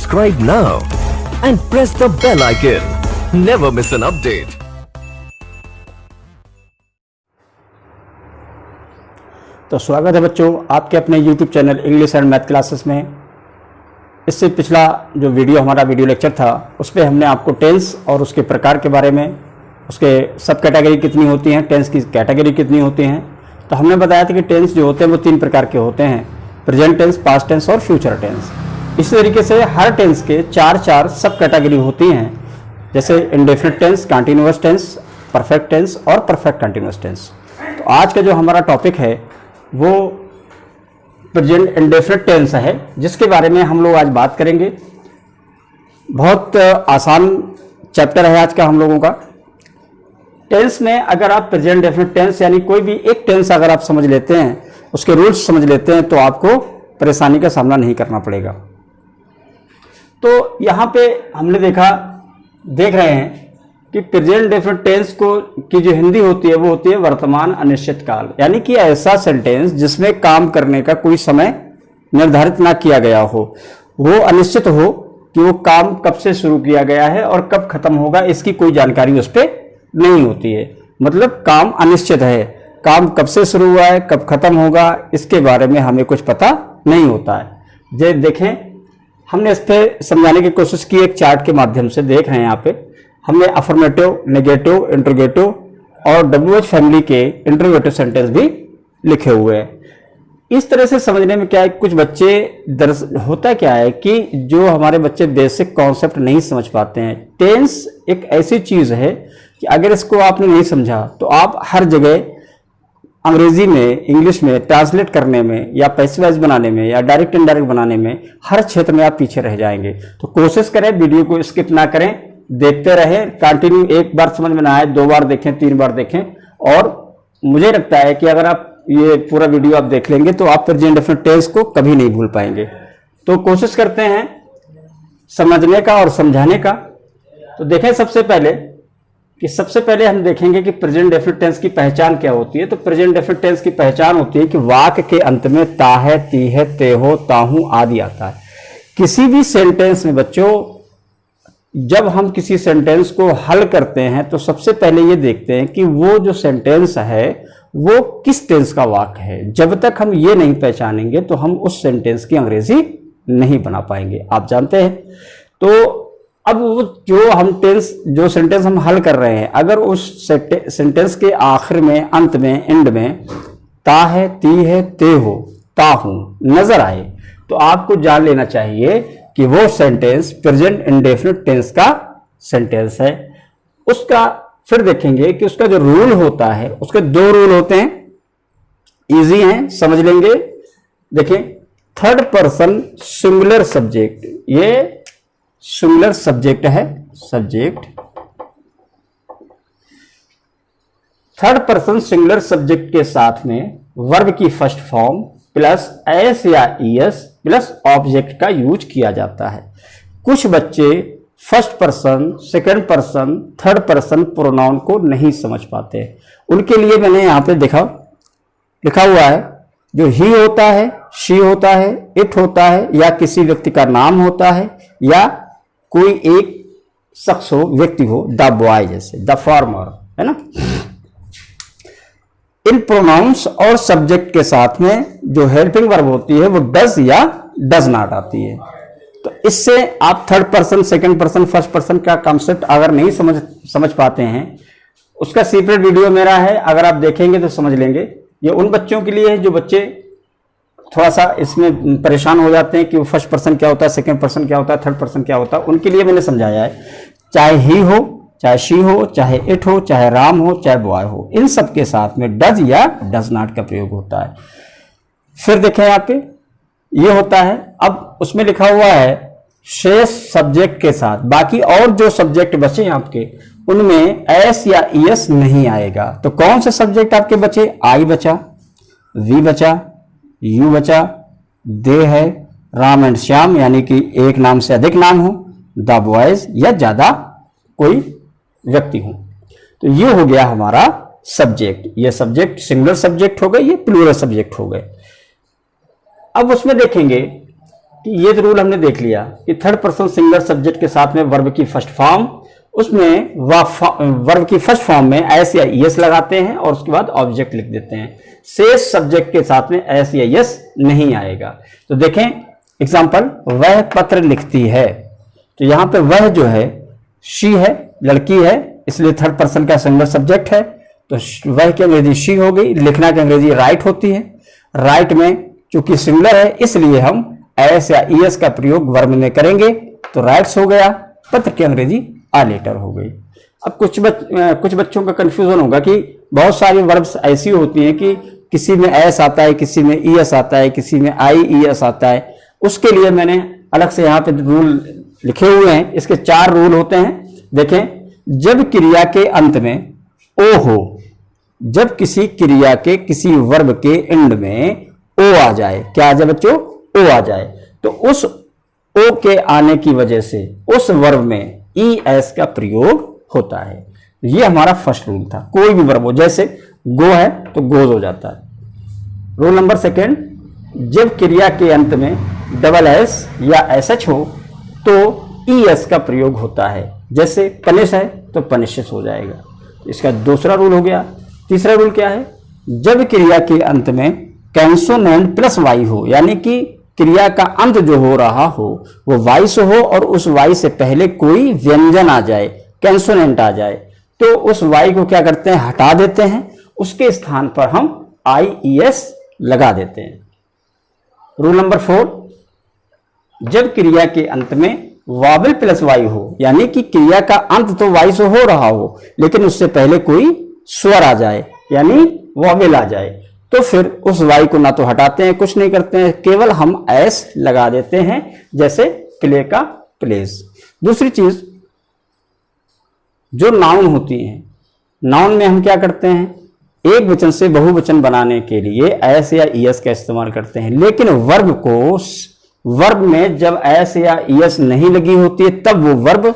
subscribe now and press the bell icon. Never miss an update. तो स्वागत है बच्चों आपके अपने YouTube channel English and math classes में। इससे पिछला जो वीडियो हमारा वीडियो लेक्चर था उस पर हमने आपको टेंस और उसके प्रकार के बारे में, उसके सब कैटेगरी कितनी होती हैं, टेंस की कैटेगरी कितनी होती हैं, तो हमने बताया था कि टेंस जो होते हैं वो 3 प्रकार के होते हैं, प्रेजेंट टेंस, पास्ट टेंस और फ्यूचर टेंस। इसी तरीके से हर टेंस के 4 सब कैटेगरी होती हैं, जैसे indefinite tense, continuous tense, perfect tense और परफेक्ट कंटिन्यूअस टेंस। तो आज का जो हमारा टॉपिक है वो प्रेजेंट इंडेफिनिट टेंस है, जिसके बारे में हम लोग आज बात करेंगे। बहुत आसान चैप्टर है आज का हम लोगों का। टेंस में अगर आप प्रेजेंट इंडेफिनिट टेंस यानी कोई भी एक टेंस अगर आप समझ लेते हैं, उसके रूल्स समझ लेते हैं, तो आपको परेशानी का सामना नहीं करना पड़ेगा। तो यहाँ पे हमने देख रहे हैं कि प्रेजेंट इंडेफिनिट टेंस को की जो हिंदी होती है वो होती है वर्तमान अनिश्चित काल, यानी कि ऐसा सेंटेंस जिसमें काम करने का कोई समय निर्धारित ना किया गया हो, वो अनिश्चित हो कि वो काम कब से शुरू किया गया है और कब खत्म होगा, इसकी कोई जानकारी उस पर नहीं होती है। मतलब काम अनिश्चित है, काम कब से शुरू हुआ है, कब खत्म होगा, इसके बारे में हमें कुछ पता नहीं होता है। जे देखें, हमने इस पर समझाने की कोशिश की एक चार्ट के माध्यम से। देख रहे हैं यहाँ पे हमने अफर्मेटिव, नेगेटिव, इंट्रोगेटिव और WH फैमिली के इंट्रोगेटिव सेंटेंस भी लिखे हुए हैं। इस तरह से समझने में क्या है, कुछ बच्चे होता क्या है कि जो हमारे बच्चे बेसिक कॉन्सेप्ट नहीं समझ पाते हैं। टेंस एक ऐसी चीज है कि अगर इसको आपने नहीं समझा तो आप हर जगह अंग्रेजी में, इंग्लिश में ट्रांसलेट करने में या पैसिव वॉइस बनाने में या डायरेक्ट इनडायरेक्ट बनाने में हर क्षेत्र में आप पीछे रह जाएंगे। तो कोशिश करें वीडियो को स्किप ना करें, देखते रहें कंटिन्यू। एक बार समझ में ना आए 2 बार देखें, 3 बार देखें, और मुझे लगता है कि अगर आप ये पूरा वीडियो आप देख लेंगे तो आप प्रेजेंट इंडेफिनिट टेंस को कभी नहीं भूल पाएंगे। तो कोशिश करते हैं समझने का और समझाने का। तो देखें सबसे पहले हम देखेंगे कि प्रेजेंट इंडेफिनिट टेंस की पहचान क्या होती है। तो प्रेजेंट इंडेफिनिट टेंस की पहचान होती है कि वाक्य के अंत में ता है, ती है, ते हो, ताहू आदि आता है। किसी भी सेंटेंस में बच्चों, जब हम किसी सेंटेंस को हल करते हैं तो सबसे पहले ये देखते हैं कि वो जो सेंटेंस है वो किस टेंस का वाक्य है। जब तक हम ये नहीं पहचानेंगे तो हम उस सेंटेंस की अंग्रेजी नहीं बना पाएंगे, आप जानते हैं। तो अब वो जो सेंटेंस हम हल कर रहे हैं, अगर उस सेंटेंस के आखिर में, अंत में, एंड में ता है, ती है, ते हो, ताहू नजर आए, तो आपको जान लेना चाहिए कि वो सेंटेंस प्रेजेंट इंडेफिनिट टेंस का सेंटेंस है। उसका फिर देखेंगे कि उसका जो रूल होता है, उसके 2 रूल होते हैं, इजी हैं, समझ लेंगे। देखें, थर्ड पर्सन सिंगुलर सब्जेक्ट, ये सिंगुलर सब्जेक्ट है, subject. Third person singular subject के साथ में वर्ब की फर्स्ट फॉर्म प्लस एस या ईएस प्लस ऑब्जेक्ट का यूज किया जाता है। कुछ बच्चे first person, second person, third person pronoun को नहीं समझ पाते। उनके लिए मैंने यहां पे लिखा हुआ है, जो ही होता है, शी होता है, इट होता है, या किसी व्यक्ति का नाम होता है, या कोई एक शख्स हो, व्यक्ति हो, द बॉय जैसे, द फार्मर, है ना। इन प्रोनाउंस और सब्जेक्ट के साथ में जो हेल्पिंग वर्ब होती है वो डज या डज नॉट आती है। तो इससे आप third person, second person, first person का कॉन्सेप्ट अगर नहीं समझ पाते हैं, उसका सेपरेट वीडियो मेरा है, अगर आप देखेंगे तो समझ लेंगे। ये उन बच्चों के लिए है जो बच्चे थोड़ा सा इसमें परेशान हो जाते हैं कि वो फर्स्ट पर्सन क्या होता है, सेकंड पर्सन क्या होता है, थर्ड पर्सन क्या होता है। उनके लिए मैंने समझाया है, चाहे ही हो, चाहे शी हो, चाहे इट हो, चाहे राम हो, चाहे बॉय हो, इन सब के साथ में डज या डज नॉट का प्रयोग होता है। फिर देखें यहाँ पे ये होता है, अब उसमें लिखा हुआ है शेष सब्जेक्ट के साथ, बाकी और जो सब्जेक्ट बचे आपके उनमें एस या ईएस नहीं आएगा। तो कौन से सब्जेक्ट आपके बचे? आई बचा, वी बचा, यू बचा, दे है, राम एंड श्याम यानी कि एक नाम से अधिक नाम हो, द बॉयज या ज्यादा कोई व्यक्ति हो। तो ये हो गया हमारा सब्जेक्ट। ये सब्जेक्ट सिंगुलर सब्जेक्ट हो गए, ये प्लूरल सब्जेक्ट हो गए। अब उसमें देखेंगे कि ये रूल हमने देख लिया कि थर्ड पर्सन सिंगुलर सब्जेक्ट के साथ में वर्ब की फर्स्ट फॉर्म, उसमें वर्ब की फर्स्ट फॉर्म में एस या ईएस लगाते हैं और उसके बाद ऑब्जेक्ट लिख देते हैं। शेष सब्जेक्ट के साथ में एस या ईएस नहीं आएगा। तो देखें एग्जांपल, वह पत्र लिखती है, तो यहां पे वह जो है शी है, लड़की है, इसलिए थर्ड पर्सन का सिंगुलर सब्जेक्ट है, तो वह की अंग्रेजी शी हो गई। लिखना की अंग्रेजी राइट होती है। राइट में चूंकि सिंगुलर है इसलिए हम एस या ईएस का प्रयोग वर्ब में करेंगे, तो राइट्स हो गया। पत्र की अंग्रेजी आ लेटर हो गई। अब कुछ बच्चों का कंफ्यूजन होगा कि बहुत सारी वर्ब्स ऐसी होती हैं कि किसी में एस आता है, किसी में ईएस आता है, किसी में IES आता है। उसके लिए मैंने अलग से यहाँ पे रूल लिखे हुए हैं। इसके 4 रूल होते हैं। देखें, जब क्रिया के अंत में ओ हो, जब किसी क्रिया के किसी वर्ब के एंड में ओ आ जाए, क्या आ जाए बच्चों? ओ आ जाए, तो उस ओ के आने की वजह से उस वर्ब में ES का प्रयोग होता है। ये हमारा फर्स्ट रूल था। कोई भी वर्ब हो, जैसे गो है तो गोज हो जाता है। रूल नंबर 2, जब क्रिया के अंत में डबल एस या SH हो तो ES का प्रयोग होता है। जैसे पनिश है तो पनिशेस हो जाएगा। इसका दूसरा रूल हो गया। तीसरा रूल क्या है? जब क्रिया के अंत में कैंसोनेंट प्लस वाई हो, यानी कि क्रिया का अंत जो हो रहा हो वो वाई से हो और उस वाई से पहले कोई व्यंजन आ जाए, कैंसोनेंट आ जाए, तो उस वाई को क्या करते हैं? हटा देते हैं। उसके स्थान पर हम IES लगा देते हैं। रूल नंबर 4, जब क्रिया के अंत में वावल प्लस वाई हो, यानी कि क्रिया का अंत तो वाई से हो रहा हो लेकिन उससे पहले कोई स्वर आ जाए यानी वावल आ जाए, तो फिर उस वाई को ना तो हटाते हैं, कुछ नहीं करते हैं, केवल हम एस लगा देते हैं। जैसे प्ले का प्लेस। दूसरी चीज, जो नाउन होती है, नाउन में हम क्या करते हैं? एक वचन से बहुवचन बनाने के लिए एस या ईएस का इस्तेमाल करते हैं। लेकिन वर्ब में जब एस या ईएस नहीं लगी होती है तब वो वर्ब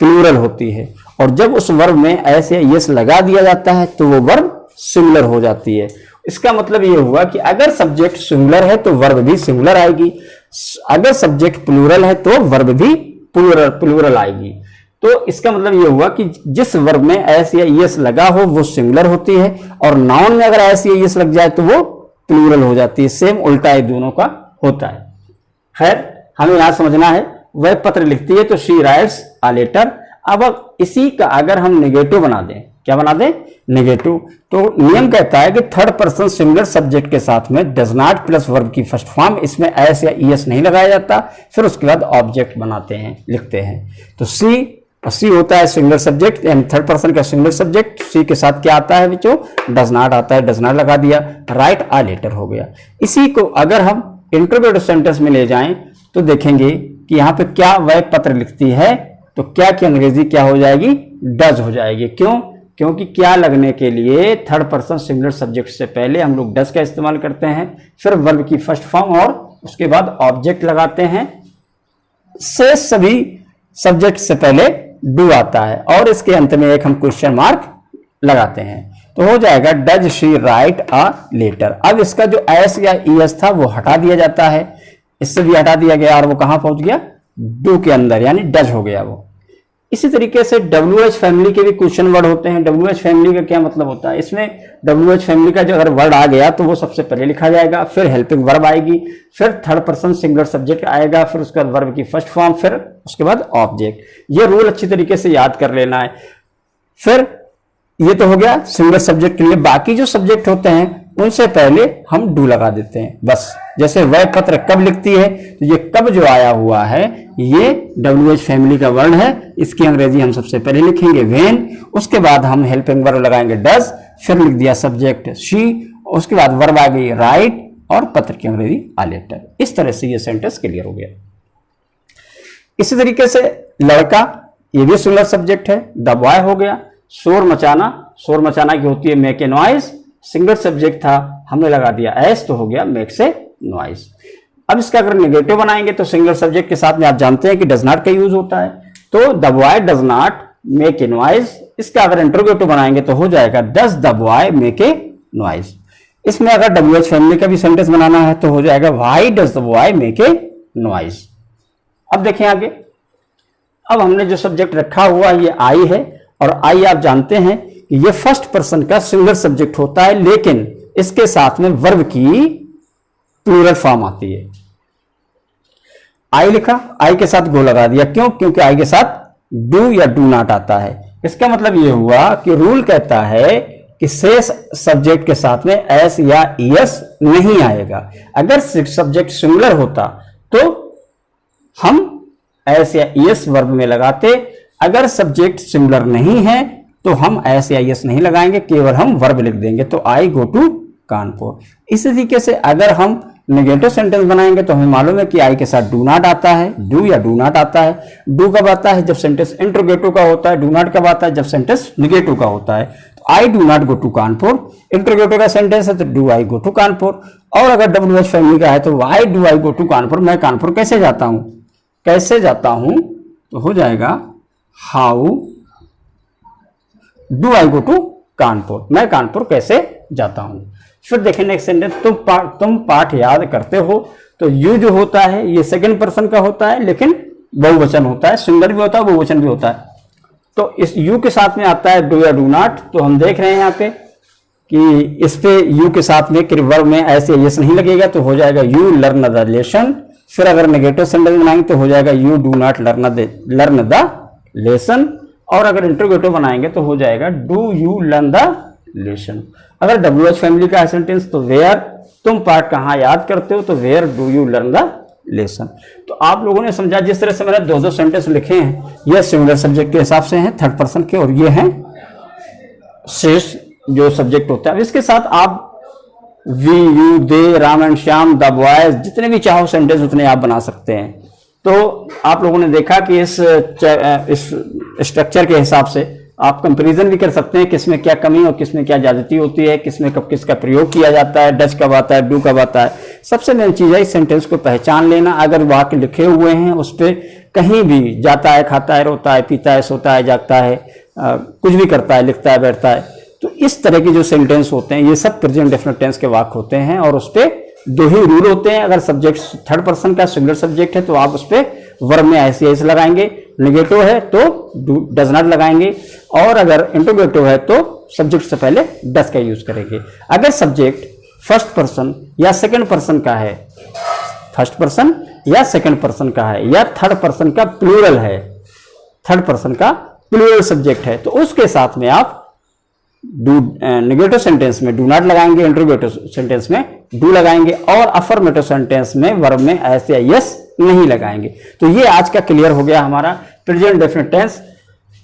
प्लूरल होती है, और जब उस वर्ब में एस या ईएस लगा दिया जाता है तो वो वर्ब सिंगुलर हो जाती है। इसका मतलब ये हुआ कि अगर सब्जेक्ट सिंगुलर है तो वर्ब भी सिंगुलर आएगी, अगर सब्जेक्ट प्लूरल है तो वर्ब भी प्लूरल आएगी। तो इसका मतलब ये हुआ कि जिस वर्ब में एस या ईएस लगा हो वो सिंगुलर होती है, और नाउन में अगर एस या ईएस लग जाए तो वो प्लूरल हो जाती है। सेम उल्टा है दोनों का होता है। खैर, हमें यहां समझना है, वह पत्र लिखती है तो शी राइट्स अ लेटर। अब इसी का अगर हम नेगेटिव बना दें, क्या बना दें? नेगेटिव। तो नियम कहता है कि थर्ड पर्सन सिंगुलर सब्जेक्ट के साथ में डज नॉट प्लस वर्ब की फर्स्ट फॉर्म, इसमें एस या ईएस नहीं लगाया जाता, फिर उसके बाद ऑब्जेक्ट बनाते हैं, लिखते हैं। तो सी होता है सिंगुलर सब्जेक्ट, यानी थर्ड पर्सन का सिंगुलर सब्जेक्ट। सी के साथ क्या आता है बच्चों? डज नॉट आता है, डज नॉट लगा दिया, राइट अ लेटर हो गया। इसी को अगर हम इंटरोगेटिव सेंटेंस में ले जाएं तो देखेंगे कि यहाँ पे क्या वह पत्र लिखती है, तो क्या की अंग्रेजी क्या हो जाएगी? डज हो जाएगी। क्यों? क्योंकि क्या लगने के लिए थर्ड पर्सन सिंगुलर सब्जेक्ट से पहले हम लोग डज का इस्तेमाल करते हैं, फिर वर्ब की फर्स्ट फॉर्म और उसके बाद ऑब्जेक्ट लगाते हैं। से सभी सब्जेक्ट से पहले डू आता है और इसके अंत में एक हम क्वेश्चन मार्क लगाते हैं, तो हो जाएगा does she write a letter. अब इसका जो एस या ईएस था वो हटा दिया जाता है, इससे भी हटा दिया गया और वो कहां पहुंच गया? डू के अंदर, यानी डज हो गया वो। इसी तरीके से WH फैमिली के भी क्वेश्चन वर्ड होते हैं। WH फैमिली का क्या मतलब होता है? इसमें WH फैमिली का जो अगर वर्ड आ गया तो वो सबसे पहले लिखा जाएगा, फिर हेल्पिंग वर्ब आएगी, फिर थर्ड पर्सन सिंगुलर सब्जेक्ट आएगा, फिर उसके बाद वर्ब की फर्स्ट फॉर्म, फिर उसके बाद ऑब्जेक्ट। ये रूल अच्छी तरीके से याद कर लेना है। फिर ये तो हो गया सिंगुलर सब्जेक्ट के लिए। बाकी जो सब्जेक्ट होते हैं उनसे पहले हम डू लगा देते हैं बस। जैसे वह पत्र कब लिखती है, तो ये कब जो आया हुआ है ये WH फैमिली का वर्ड है, इसकी अंग्रेजी हम सबसे पहले लिखेंगे व्हेन, उसके बाद हम हेल्पिंग वर्ब लगाएंगे डज, फिर लिख दिया सब्जेक्ट शी, उसके बाद वर्ब आ गई राइट और पत्र की अंग्रेजी अ लेटर। इस तरह से ये सेंटेंस क्लियर हो गया। इसी तरीके से लड़का, ये भी सिंगुलर सब्जेक्ट है, द बॉय हो गया। शोर मचाना की होती है make a noise, singular subject था, हमने लगा दिया एस तो हो गया मेक्स ए नॉइज। अब इसका अगर नेगेटिव बनाएंगे तो सिंगुलर सब्जेक्ट के साथ में आप जानते हैं कि डज नॉट का यूज होता है, तो the boy does not make a noise. इसका अगर इंटरोगेटिव बनाएंगे तो हो जाएगा does the boy make a noise. इसमें अगर WH फैमिली का भी सेंटेंस बनाना है तो हो जाएगा why does the boy make a noise. अब देखें आगे, अब हमने जो सब्जेक्ट रखा हुआ ये आई है, और आई आप जानते हैं कि ये फर्स्ट पर्सन का सिंगुलर सब्जेक्ट होता है, लेकिन इसके साथ में वर्ब की प्लूरल फॉर्म आती है। आई लिखा, आई के साथ गो लगा दिया, क्यों? क्योंकि आई के साथ डू या डू नॉट आता है। इसका मतलब यह हुआ कि रूल कहता है कि शेष सब्जेक्ट के साथ में एस या ईएस नहीं आएगा। अगर सब्जेक्ट सिंगुलर होता तो हम एस या ईएस वर्ब में लगाते, अगर सब्जेक्ट सिंगुलर नहीं है तो हम एस या ईएस नहीं लगाएंगे, केवल हम वर्ब लिख देंगे। तो आई गो टू कानपुर। इसी तरीके से अगर हम नेगेटिव सेंटेंस बनाएंगे तो हमें मालूम है कि आई के साथ डू नॉट आता है, डू या डू नॉट आता है। डू कब आता है? जब सेंटेंस इंट्रोगेटिव का होता है। डू नॉट कब आता है? जब सेंटेंस निगेटिव का होता है। तो I do not go to Kanpur interrogative का सेंटेंस है, तो do I go to Kanpur. और अगर WH फैमिली का है तो why do I go to Kanpur, मैं कानपुर कैसे जाता हूं? कैसे जाता हूं तो हो जाएगा how do I go to Kanpur, मैं कानपुर कैसे जाता हूं। फिर देखें नेक्स्ट सेंटेंस, तुम पाठ याद करते हो। तो यू जो होता है ये सेकंड पर्सन का होता है, लेकिन बहुवचन होता है, सिंगुलर भी होता है, बहुवचन भी होता है। तो इस यू के साथ में आता है डू या डू नॉट। तो हम देख रहे हैं यहाँ पे कि इस पे यू के साथ में वर्ब में ऐसे यस नहीं लगेगा, तो हो जाएगा यू लर्न द लेसन। फिर अगर नेगेटिव सेंटेंस बनाएंगे तो हो जाएगा you do not learn the lesson. और अगर इंट्रोगेटिव बनाएंगे तो हो जाएगा do you learn the lesson. अगर WH फैमिली का सेंटेंस तो वेयर, तुम पाठ कहाँ याद करते हो, तो where do you learn the lesson. तो आप लोगों ने समझा, जिस तरह से मैंने दो सेंटेंस लिखे हैं ये सिंगुलर सब्जेक्ट के हिसाब से हैं, थर्ड पर्सन के, और ये हैं शेष जो सब्जेक्ट होता है। इसके साथ आप we, you, they, Ram and Shyam, the boys, जितने भी चाहो सेंटेंस उतने आप बना सकते हैं। तो आप लोगों ने देखा कि इस स्ट्रक्चर के हिसाब से आप कंपैरिजन भी कर सकते हैं, किसमें क्या कमी और किसमें क्या ज्यादती होती है, किसमें कब किसका प्रयोग किया जाता है, डच कब आता है, डू कब आता है। सबसे मेन चीज है इस सेंटेंस को पहचान लेना। अगर वाक्य लिखे हुए हैं उस पर कहीं भी जाता है, खाता है, रोता है, पीता है, सोता है, जागता है, कुछ भी करता है, लिखता है, बैठता है, तो इस तरह के जो सेंटेंस होते हैं ये सब प्रेजेंट डेफिनेट टेंस के वाक्य होते हैं। और उस पर दो ही रूल होते हैं। अगर सब्जेक्ट थर्ड पर्सन का सिंगुलर सब्जेक्ट है तो आप उस पर वर्ब में ऐसे लगाएंगे, नेगेटिव है तो डज नॉट लगाएंगे, और अगर इंट्रोगेटिव है तो सब्जेक्ट से पहले डज का यूज करेंगे। अगर सब्जेक्ट फर्स्ट पर्सन या सेकंड पर्सन का है, फर्स्ट पर्सन या सेकंड पर्सन का है, या थर्ड पर्सन का प्लूरल है, थर्ड पर्सन का प्लूरल सब्जेक्ट है, तो उसके साथ में आप नेगेटिव सेंटेंस में डू नॉट लगाएंगे, इंट्रोगेटिव सेंटेंस में डू लगाएंगे, और अफर्मेटिव सेंटेंस में वर्ब में ऐसे या यस नहीं लगाएंगे। तो ये आज का क्लियर हो गया हमारा प्रेजेंट डेफिनिट टेंस।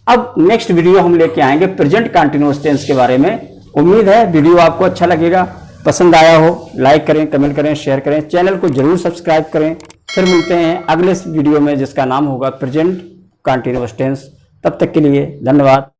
अब नेक्स्ट वीडियो हम लेके आएंगे प्रेजेंट कंटीन्यूअस टेंस के बारे में। उम्मीद है वीडियो आपको अच्छा लगेगा, पसंद आया हो। लाइक करें, कमेंट करें, शेयर करें, चैनल को जरूर सब्सक्राइब करें। फिर मिलते हैं अगले वीडियो में जिसका नाम होगा प्रेजेंट कंटीन्यूअस टेंस। तब तक के लिए धन्यवाद।